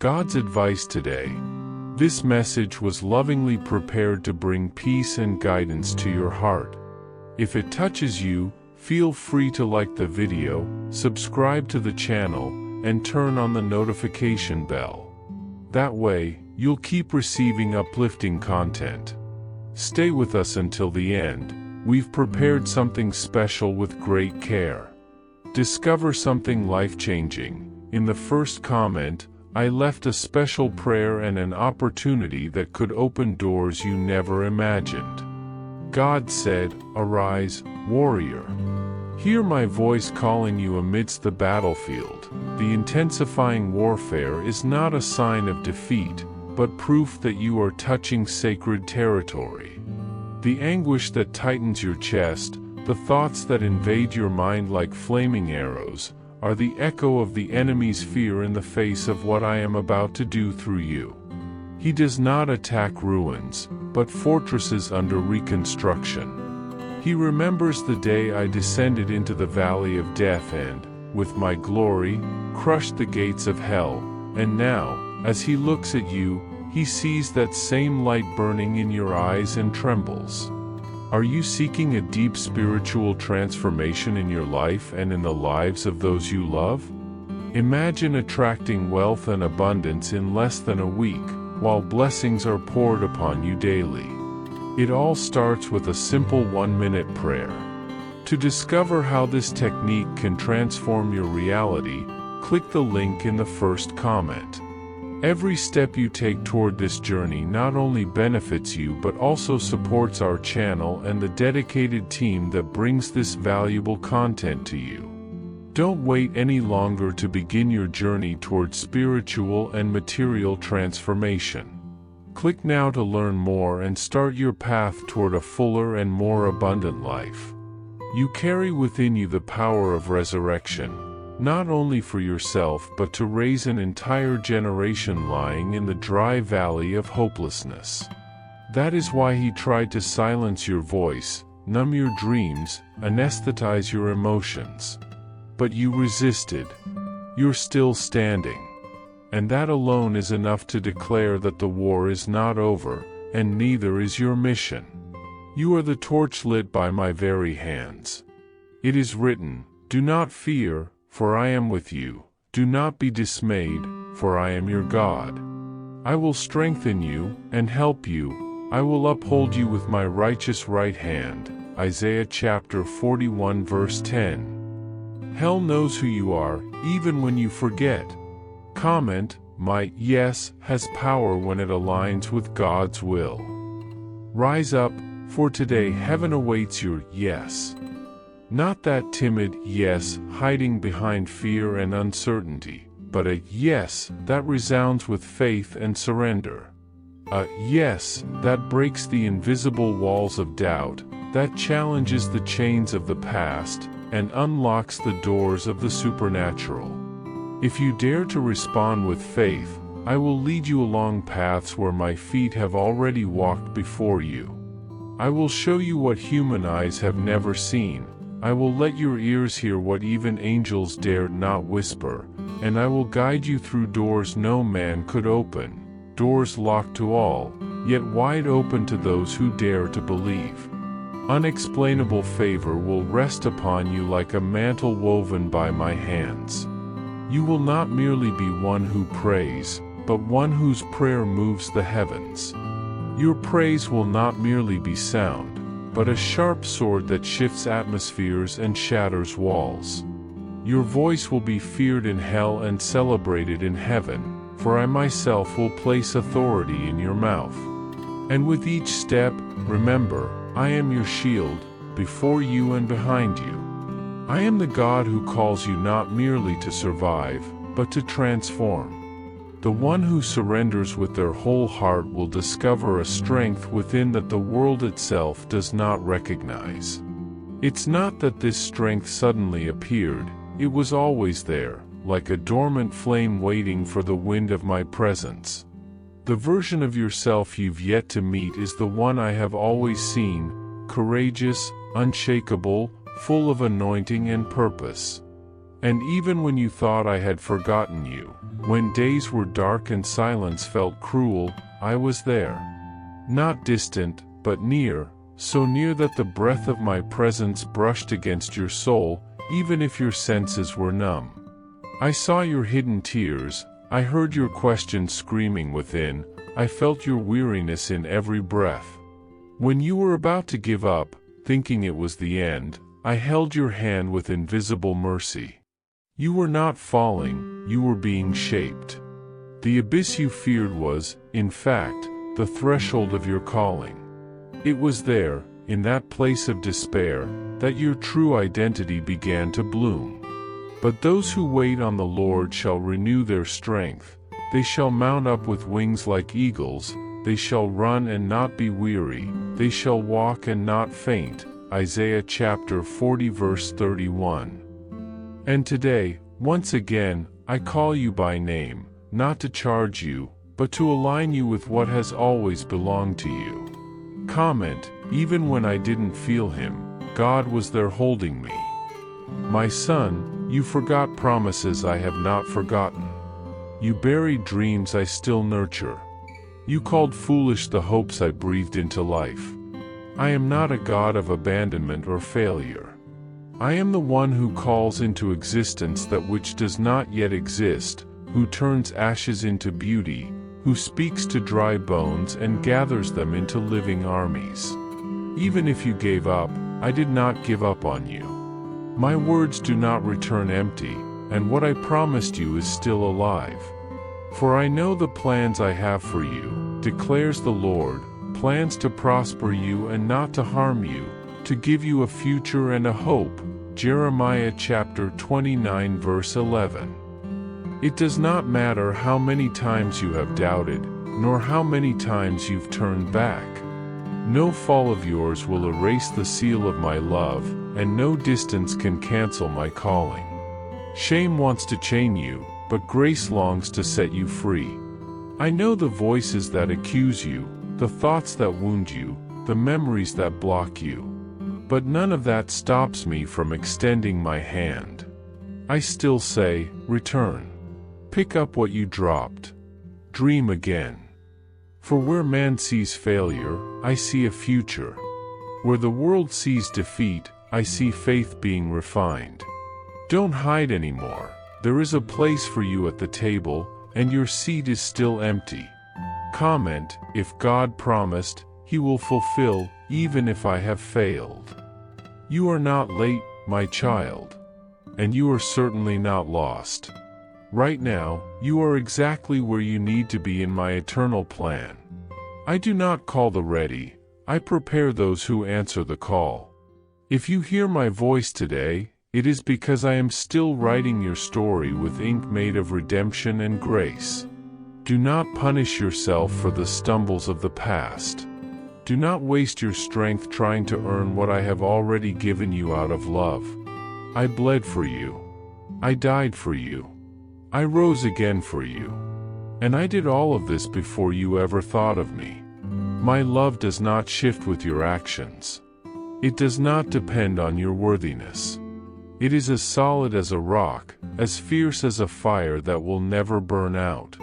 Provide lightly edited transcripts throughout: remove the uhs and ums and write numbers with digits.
God's advice today. This message was lovingly prepared to bring peace and guidance to your heart. If it touches you, feel free to like the video, subscribe to the channel, and turn on the notification bell. That way, you'll keep receiving uplifting content. Stay with us until the end. We've prepared something special with great care. Discover something life-changing. In the first comment, I left a special prayer and an opportunity that could open doors you never imagined. God said, "Arise, warrior. Hear my voice calling you amidst the battlefield." The intensifying warfare is not a sign of defeat, but proof that you are touching sacred territory. The anguish that tightens your chest, the thoughts that invade your mind like flaming arrows, are the echo of the enemy's fear in the face of what I am about to do through you. He does not attack ruins, but fortresses under reconstruction. He remembers the day I descended into the valley of death and, with my glory, crushed the gates of hell, and now, as he looks at you, he sees that same light burning in your eyes and trembles. Are you seeking a deep spiritual transformation in your life and in the lives of those you love? Imagine attracting wealth and abundance in less than a week, while blessings are poured upon you daily. It all starts with a simple 1-minute prayer. To discover how this technique can transform your reality, click the link in the first comment. Every step you take toward this journey not only benefits you but also supports our channel and the dedicated team that brings this valuable content to you. Don't wait any longer to begin your journey toward spiritual and material transformation. Click now to learn more and start your path toward a fuller and more abundant life. You carry within you the power of resurrection, not only for yourself but to raise an entire generation lying in the dry valley of hopelessness. That is why he tried to silence your voice, numb your dreams, anesthetize your emotions. But you resisted. You're still standing. And that alone is enough to declare that the war is not over, and neither is your mission. You are the torch lit by my very hands. It is written, "Do not fear, for I am with you. Do not be dismayed, for I am your God. I will strengthen you and help you. I will uphold you with my righteous right hand." Isaiah chapter 41 verse 10. Hell knows who you are, even when you forget. Comment, "My yes has power when it aligns with God's will." Rise up, for today heaven awaits your yes. Not that timid yes hiding behind fear and uncertainty, but a yes that resounds with faith and surrender. A yes that breaks the invisible walls of doubt, that challenges the chains of the past, and unlocks the doors of the supernatural. If you dare to respond with faith, I will lead you along paths where my feet have already walked before you. I will show you what human eyes have never seen. I will let your ears hear what even angels dared not whisper, and I will guide you through doors no man could open, doors locked to all, yet wide open to those who dare to believe. Unexplainable favor will rest upon you like a mantle woven by my hands. You will not merely be one who prays, but one whose prayer moves the heavens. Your praise will not merely be sound, but a sharp sword that shifts atmospheres and shatters walls. Your voice will be feared in hell and celebrated in heaven, for I myself will place authority in your mouth. And with each step, remember, I am your shield, before you and behind you. I am the God who calls you not merely to survive, but to transform. The one who surrenders with their whole heart will discover a strength within that the world itself does not recognize. It's not that this strength suddenly appeared, it was always there, like a dormant flame waiting for the wind of my presence. The version of yourself you've yet to meet is the one I have always seen, courageous, unshakable, full of anointing and purpose. And even when you thought I had forgotten you, when days were dark and silence felt cruel, I was there. Not distant, but near, so near that the breath of my presence brushed against your soul, even if your senses were numb. I saw your hidden tears, I heard your questions screaming within, I felt your weariness in every breath. When you were about to give up, thinking it was the end, I held your hand with invisible mercy. You were not falling, you were being shaped. The abyss you feared was, in fact, the threshold of your calling. It was there, in that place of despair, that your true identity began to bloom. But those who wait on the Lord shall renew their strength. They shall mount up with wings like eagles. They shall run and not be weary. They shall walk and not faint. Isaiah chapter 40 verse 31. And today, once again, I call you by name, not to charge you, but to align you with what has always belonged to you. Comment, even when I didn't feel Him, God was there holding me. My son, you forgot promises I have not forgotten. You buried dreams I still nurture. You called foolish the hopes I breathed into life. I am not a God of abandonment or failure. I am the one who calls into existence that which does not yet exist, who turns ashes into beauty, who speaks to dry bones and gathers them into living armies. Even if you gave up, I did not give up on you. My words do not return empty, and what I promised you is still alive. For I know the plans I have for you, declares the Lord, plans to prosper you and not to harm you, to give you a future and a hope. Jeremiah chapter 29 verse 11. It does not matter how many times you have doubted, nor how many times you've turned back. No fall of yours will erase the seal of my love, and no distance can cancel my calling. Shame wants to chain you, but grace longs to set you free. I know the voices that accuse you, the thoughts that wound you, the memories that block you. But none of that stops me from extending my hand. I still say, return. Pick up what you dropped. Dream again. For where man sees failure, I see a future. Where the world sees defeat, I see faith being refined. Don't hide anymore. There is a place for you at the table, and your seat is still empty. Comment, if God promised, He will fulfill, even if I have failed. You are not late, my child. And you are certainly not lost. Right now, you are exactly where you need to be in my eternal plan. I do not call the ready, I prepare those who answer the call. If you hear my voice today, it is because I am still writing your story with ink made of redemption and grace. Do not punish yourself for the stumbles of the past. Do not waste your strength trying to earn what I have already given you out of love. I bled for you. I died for you. I rose again for you. And I did all of this before you ever thought of me. My love does not shift with your actions. It does not depend on your worthiness. It is as solid as a rock, as fierce as a fire that will never burn out.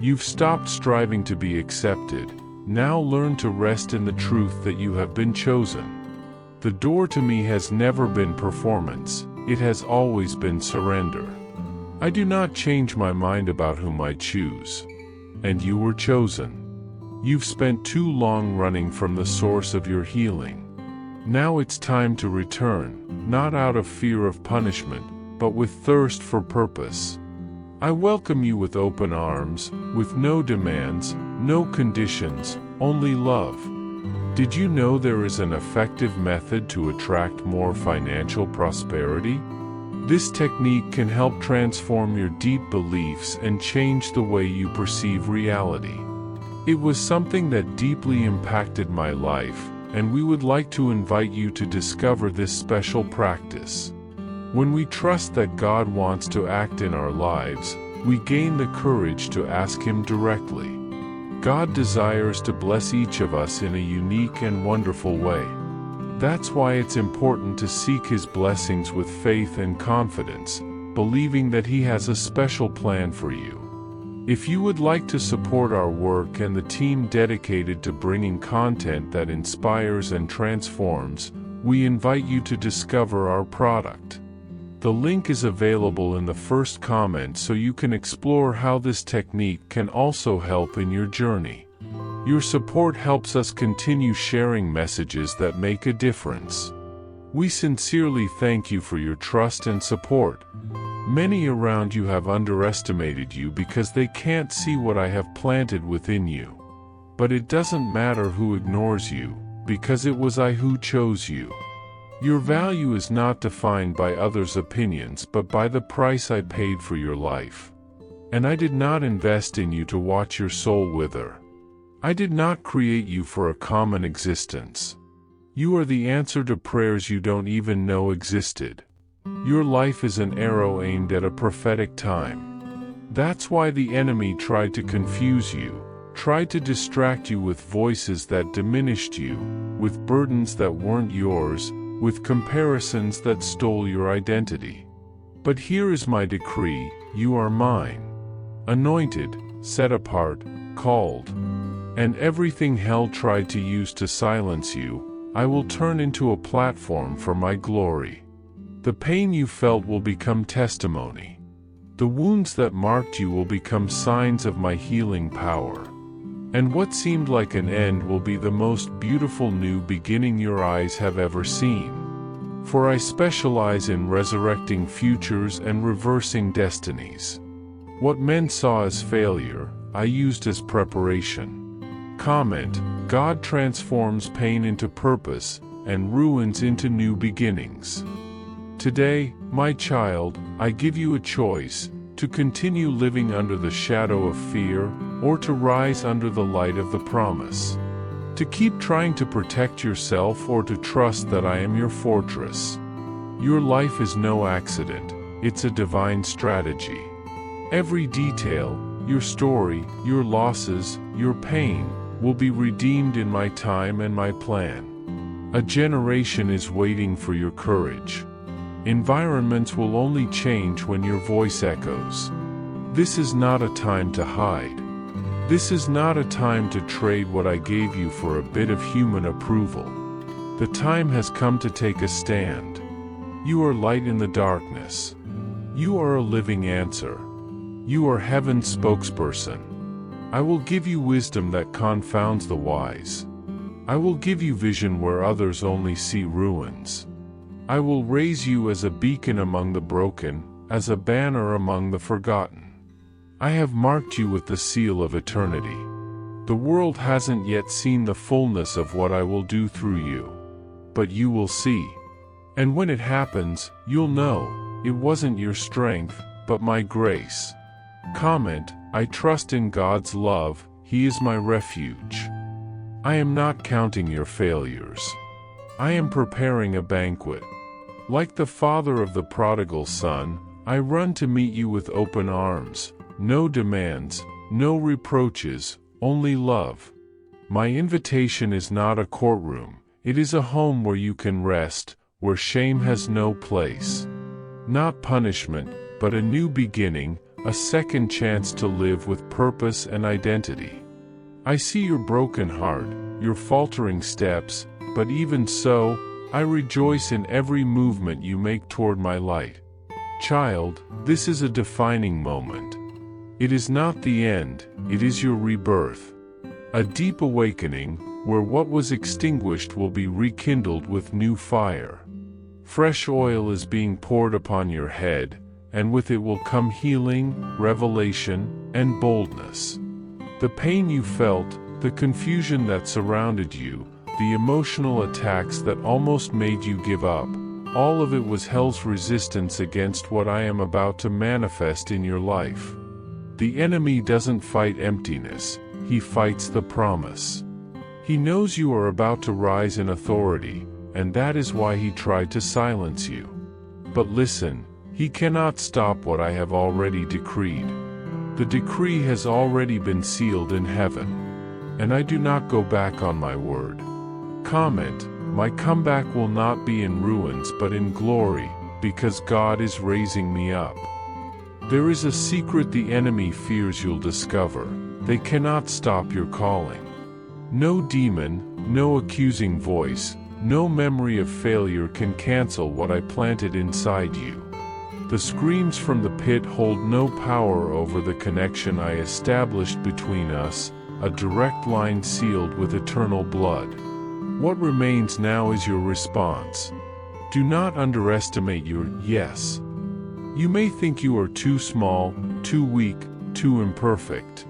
You've stopped striving to be accepted. Now learn to rest in the truth that you have been chosen. The door to me has never been performance. It has always been surrender. I do not change my mind about whom I choose. And you were chosen. You've spent too long running from the source of your healing. Now it's time to return, not out of fear of punishment, but with thirst for purpose. I welcome you with open arms, with no demands, no conditions, only love. Did you know there is an effective method to attract more financial prosperity? This technique can help transform your deep beliefs and change the way you perceive reality. It was something that deeply impacted my life, and we would like to invite you to discover this special practice. When we trust that God wants to act in our lives, we gain the courage to ask Him directly. God desires to bless each of us in a unique and wonderful way. That's why it's important to seek His blessings with faith and confidence, believing that He has a special plan for you. If you would like to support our work and the team dedicated to bringing content that inspires and transforms, we invite you to discover our product. The link is available in the first comment so you can explore how this technique can also help in your journey. Your support helps us continue sharing messages that make a difference. We sincerely thank you for your trust and support. Many around you have underestimated you because they can't see what I have planted within you. But it doesn't matter who ignores you, because it was I who chose you. Your value is not defined by others' opinions but by the price I paid for your life. And I did not invest in you to watch your soul wither. I did not create you for a common existence. You are the answer to prayers you don't even know existed. Your life is an arrow aimed at a prophetic time. That's why the enemy tried to confuse you, tried to distract you with voices that diminished you, with burdens that weren't yours, with comparisons that stole your identity. But here is my decree: you are mine. Anointed, set apart, called. And everything hell tried to use to silence you, I will turn into a platform for my glory. The pain you felt will become testimony. The wounds that marked you will become signs of my healing power. And what seemed like an end will be the most beautiful new beginning your eyes have ever seen. For I specialize in resurrecting futures and reversing destinies. What men saw as failure, I used as preparation. Comment: God transforms pain into purpose, and ruins into new beginnings. Today, my child, I give you a choice: to continue living under the shadow of fear, or to rise under the light of the promise. To keep trying to protect yourself, or to trust that I am your fortress. Your life is no accident, it's a divine strategy. Every detail, your story, your losses, your pain, will be redeemed in my time and my plan. A generation is waiting for your courage. Environments will only change when your voice echoes. This is not a time to hide. This is not a time to trade what I gave you for a bit of human approval. The time has come to take a stand. You are light in the darkness. You are a living answer. You are heaven's spokesperson. I will give you wisdom that confounds the wise. I will give you vision where others only see ruins. I will raise you as a beacon among the broken, as a banner among the forgotten. I have marked you with the seal of eternity. The world hasn't yet seen the fullness of what I will do through you. But you will see. And when it happens, you'll know, it wasn't your strength, but my grace. Comment: I trust in God's love, He is my refuge. I am not counting your failures. I am preparing a banquet. Like the father of the prodigal son, I run to meet you with open arms. No demands, no reproaches, only love. My invitation is not a courtroom, it is a home where you can rest, where shame has no place. Not punishment, but a new beginning, a second chance to live with purpose and identity. I see your broken heart, your faltering steps, but even so, I rejoice in every movement you make toward my light. Child, this is a defining moment. It is not the end, it is your rebirth. A deep awakening, where what was extinguished will be rekindled with new fire. Fresh oil is being poured upon your head, and with it will come healing, revelation, and boldness. The pain you felt, the confusion that surrounded you, the emotional attacks that almost made you give up, all of it was hell's resistance against what I am about to manifest in your life. The enemy doesn't fight emptiness, he fights the promise. He knows you are about to rise in authority, and that is why he tried to silence you. But listen, he cannot stop what I have already decreed. The decree has already been sealed in heaven. And I do not go back on my word. Comment: my comeback will not be in ruins but in glory, because God is raising me up. There is a secret the enemy fears you'll discover. They cannot stop your calling. No demon, no accusing voice, no memory of failure can cancel what I planted inside you. The screams from the pit hold no power over the connection I established between us, a direct line sealed with eternal blood. What remains now is your response. Do not underestimate your yes. You may think you are too small, too weak, too imperfect.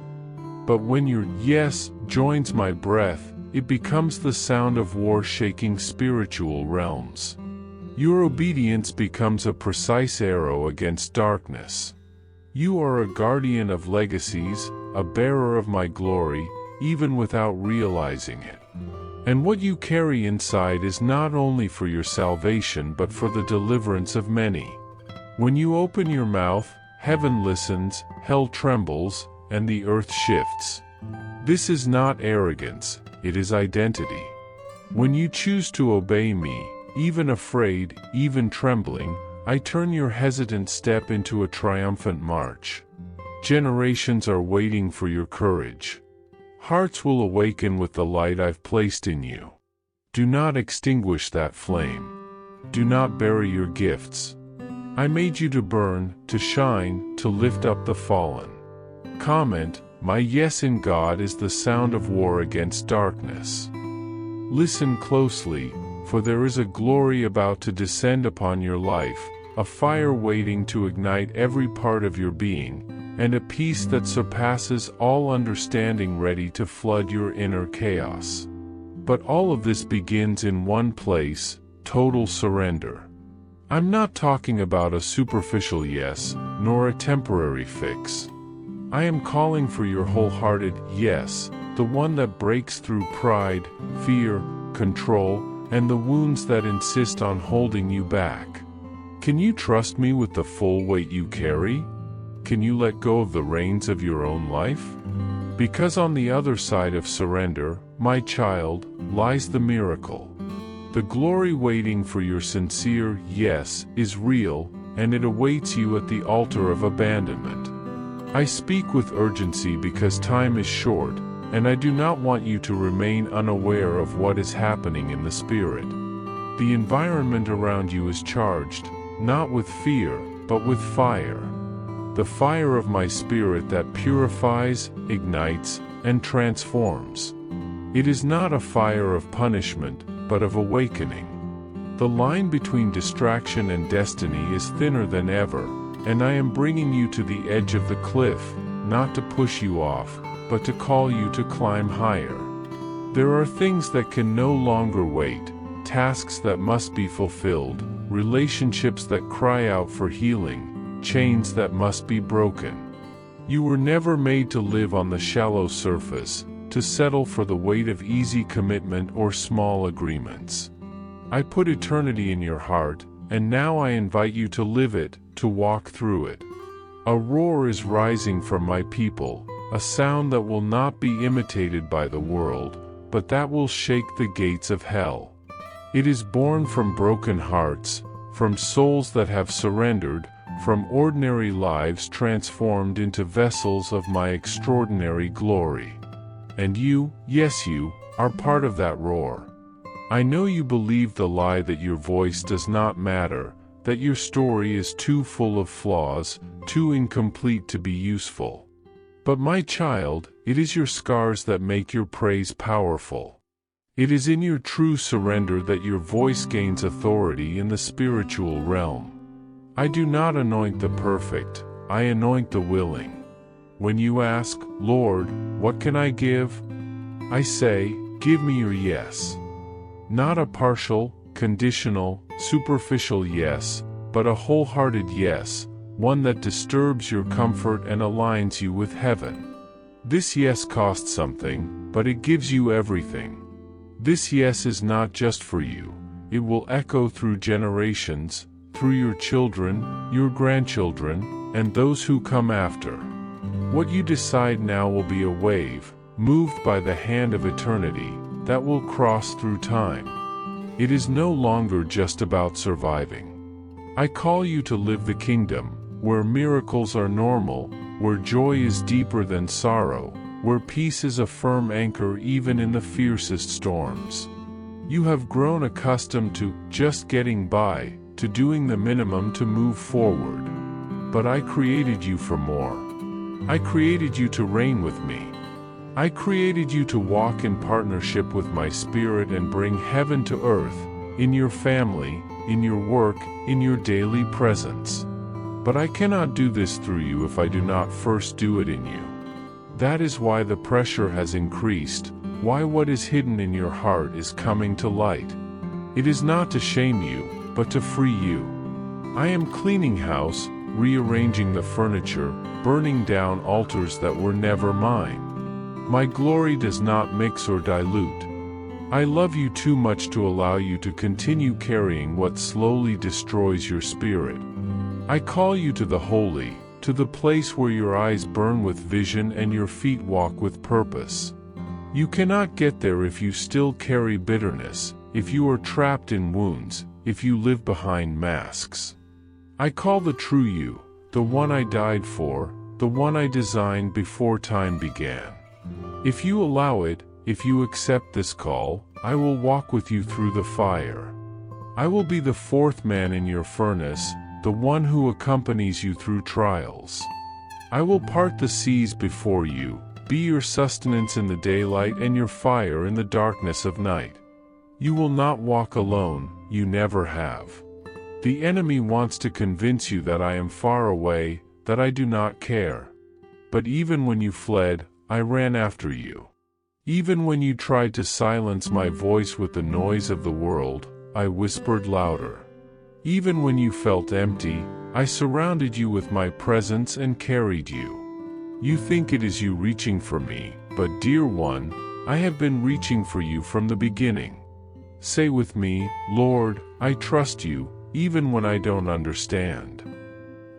But when your yes joins my breath, it becomes the sound of war shaking spiritual realms. Your obedience becomes a precise arrow against darkness. You are a guardian of legacies, a bearer of my glory, even without realizing it. And what you carry inside is not only for your salvation but for the deliverance of many. When you open your mouth, heaven listens, hell trembles, and the earth shifts. This is not arrogance, it is identity. When you choose to obey me, even afraid, even trembling, I turn your hesitant step into a triumphant march. Generations are waiting for your courage. Hearts will awaken with the light I've placed in you. Do not extinguish that flame. Do not bury your gifts. I made you to burn, to shine, to lift up the fallen. Comment, my yes in God is the sound of war against darkness. Listen closely, for there is a glory about to descend upon your life, a fire waiting to ignite every part of your being, and a peace that surpasses all understanding ready to flood your inner chaos. But all of this begins in one place, total surrender. I'm not talking about a superficial yes, nor a temporary fix. I am calling for your wholehearted yes, the one that breaks through pride, fear, control, and the wounds that insist on holding you back. Can you trust me with the full weight you carry? Can you let go of the reins of your own life? Because on the other side of surrender, my child, lies the miracle. The glory waiting for your sincere yes is real, and it awaits you at the altar of abandonment. I speak with urgency because time is short, and I do not want you to remain unaware of what is happening in the spirit. The environment around you is charged, not with fear, but with fire. The fire of my spirit that purifies, ignites, and transforms. It is not a fire of punishment, but of awakening. The line between distraction and destiny is thinner than ever, and I am bringing you to the edge of the cliff, not to push you off, but to call you to climb higher. There are things that can no longer wait, tasks that must be fulfilled, relationships that cry out for healing, chains that must be broken. You were never made to live on the shallow surface, to settle for the weight of easy commitment or small agreements. I put eternity in your heart, and now I invite you to live it, to walk through it. A roar is rising from my people, a sound that will not be imitated by the world, but that will shake the gates of hell. It is born from broken hearts, from souls that have surrendered, from ordinary lives transformed into vessels of my extraordinary glory. And you, yes you, are part of that roar. I know you believe the lie that your voice does not matter, that your story is too full of flaws, too incomplete to be useful. But my child, it is your scars that make your praise powerful. It is in your true surrender that your voice gains authority in the spiritual realm. I do not anoint the perfect, I anoint the willing. When you ask, Lord, what can I give? I say, give me your yes. Not a partial, conditional, superficial yes, but a wholehearted yes, one that disturbs your comfort and aligns you with heaven. This yes costs something, but it gives you everything. This yes is not just for you, it will echo through generations, through your children, your grandchildren, and those who come after. What you decide now will be a wave, moved by the hand of eternity, that will cross through time. It is no longer just about surviving. I call you to live the kingdom, where miracles are normal, where joy is deeper than sorrow, where peace is a firm anchor even in the fiercest storms. You have grown accustomed to just getting by, to doing the minimum to move forward. But I created you for more. I created you to reign with me. I created you to walk in partnership with my Spirit and bring heaven to earth, in your family, in your work, in your daily presence. But I cannot do this through you if I do not first do it in you. That is why the pressure has increased, why what is hidden in your heart is coming to light. It is not to shame you, but to free you. I am cleaning house, rearranging the furniture, burning down altars that were never mine. My glory does not mix or dilute. I love you too much to allow you to continue carrying what slowly destroys your spirit. I call you to the holy, to the place where your eyes burn with vision and your feet walk with purpose. You cannot get there if you still carry bitterness, if you are trapped in wounds, if you live behind masks. I call the true you, the one I died for, the one I designed before time began. If you allow it, if you accept this call, I will walk with you through the fire. I will be the fourth man in your furnace, the one who accompanies you through trials. I will part the seas before you, be your sustenance in the daylight and your fire in the darkness of night. You will not walk alone, you never have. The enemy wants to convince you that I am far away, that I do not care. But even when you fled, I ran after you. Even when you tried to silence my voice with the noise of the world, I whispered louder. Even when you felt empty, I surrounded you with my presence and carried you. You think it is you reaching for me, but dear one, I have been reaching for you from the beginning. Say with me, Lord, I trust you, even when I don't understand.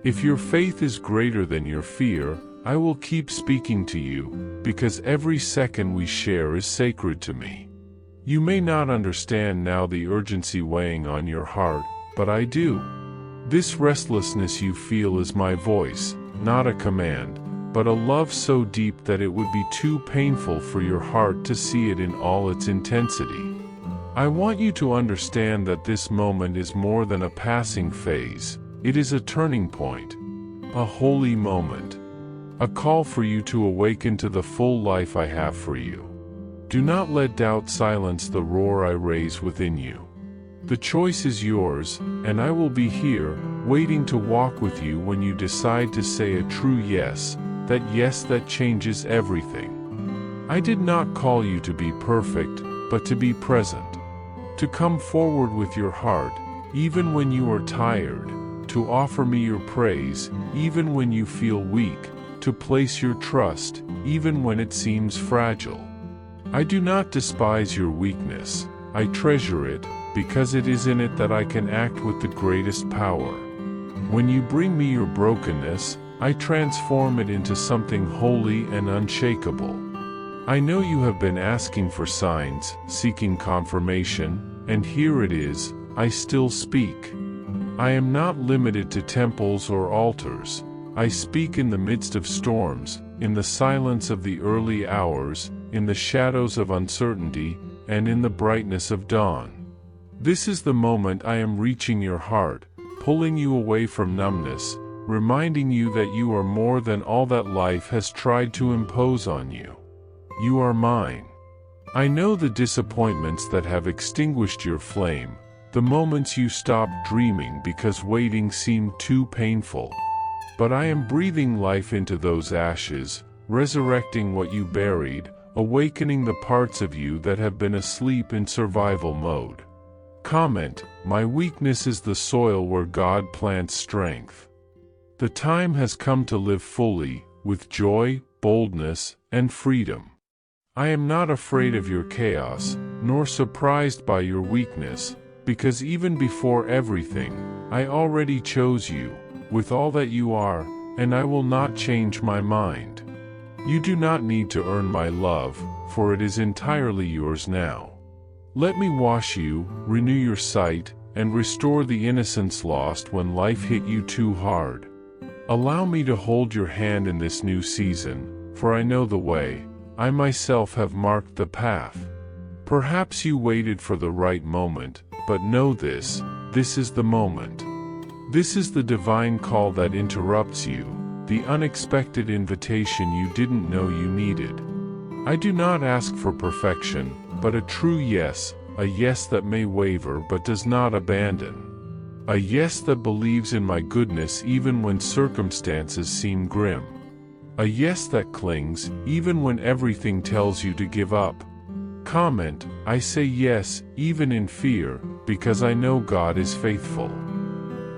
If your faith is greater than your fear, I will keep speaking to you, because every second we share is sacred to me. You may not understand now the urgency weighing on your heart, but I do. This restlessness you feel is my voice, not a command, but a love so deep that it would be too painful for your heart to see it in all its intensity. I want you to understand that this moment is more than a passing phase. It is a turning point, a holy moment, a call for you to awaken to the full life I have for you. Do not let doubt silence the roar I raise within you. The choice is yours, and I will be here, waiting to walk with you when you decide to say a true yes that changes everything. I did not call you to be perfect, but to be present. To come forward with your heart, even when you are tired, to offer me your praise, even when you feel weak, to place your trust, even when it seems fragile. I do not despise your weakness, I treasure it, because it is in it that I can act with the greatest power. When you bring me your brokenness, I transform it into something holy and unshakable. I know you have been asking for signs, seeking confirmation, and here it is, I still speak. I am not limited to temples or altars. I speak in the midst of storms, in the silence of the early hours, in the shadows of uncertainty, and in the brightness of dawn. This is the moment I am reaching your heart, pulling you away from numbness, reminding you that you are more than all that life has tried to impose on you. You are mine. I know the disappointments that have extinguished your flame, the moments you stopped dreaming because waiting seemed too painful. But I am breathing life into those ashes, resurrecting what you buried, awakening the parts of you that have been asleep in survival mode. Comment, my weakness is the soil where God plants strength. The time has come to live fully, with joy, boldness, and freedom. I am not afraid of your chaos, nor surprised by your weakness, because even before everything, I already chose you, with all that you are, and I will not change my mind. You do not need to earn my love, for it is entirely yours now. Let me wash you, renew your sight, and restore the innocence lost when life hit you too hard. Allow me to hold your hand in this new season, for I know the way, I myself have marked the path. Perhaps you waited for the right moment, but know this is the moment. This is the divine call that interrupts you, the unexpected invitation you didn't know you needed. I do not ask for perfection, but a true yes, a yes that may waver but does not abandon. A yes that believes in my goodness even when circumstances seem grim. A yes that clings, even when everything tells you to give up. Comment, I say yes, even in fear, because I know God is faithful.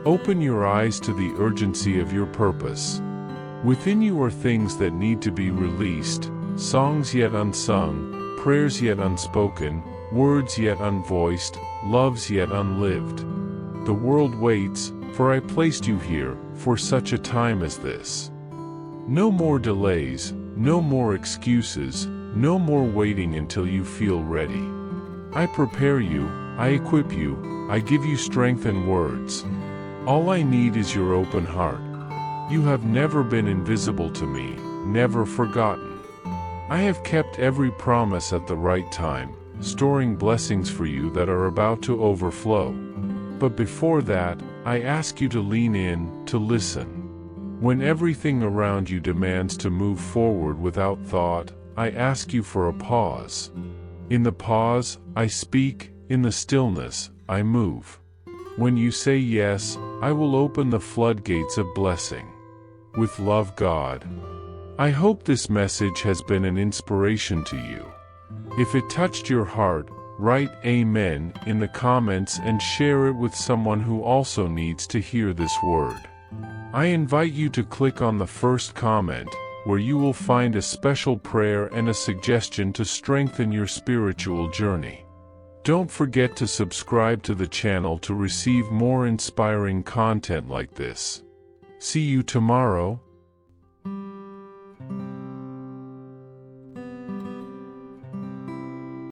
Open your eyes to the urgency of your purpose. Within you are things that need to be released, songs yet unsung, prayers yet unspoken, words yet unvoiced, loves yet unlived. The world waits, for I placed you here, for such a time as this. No more delays, no more excuses, no more waiting until you feel ready. I prepare you, I equip you, I give you strength and words. All I need is your open heart. You have never been invisible to me, never forgotten. I have kept every promise at the right time, storing blessings for you that are about to overflow. But before that, I ask you to lean in, to listen. When everything around you demands to move forward without thought, I ask you for a pause. In the pause, I speak, in the stillness, I move. When you say yes, I will open the floodgates of blessing. With love, God. I hope this message has been an inspiration to you. If it touched your heart, write Amen in the comments and share it with someone who also needs to hear this word. I invite you to click on the first comment, where you will find a special prayer and a suggestion to strengthen your spiritual journey. Don't forget to subscribe to the channel to receive more inspiring content like this. See you tomorrow.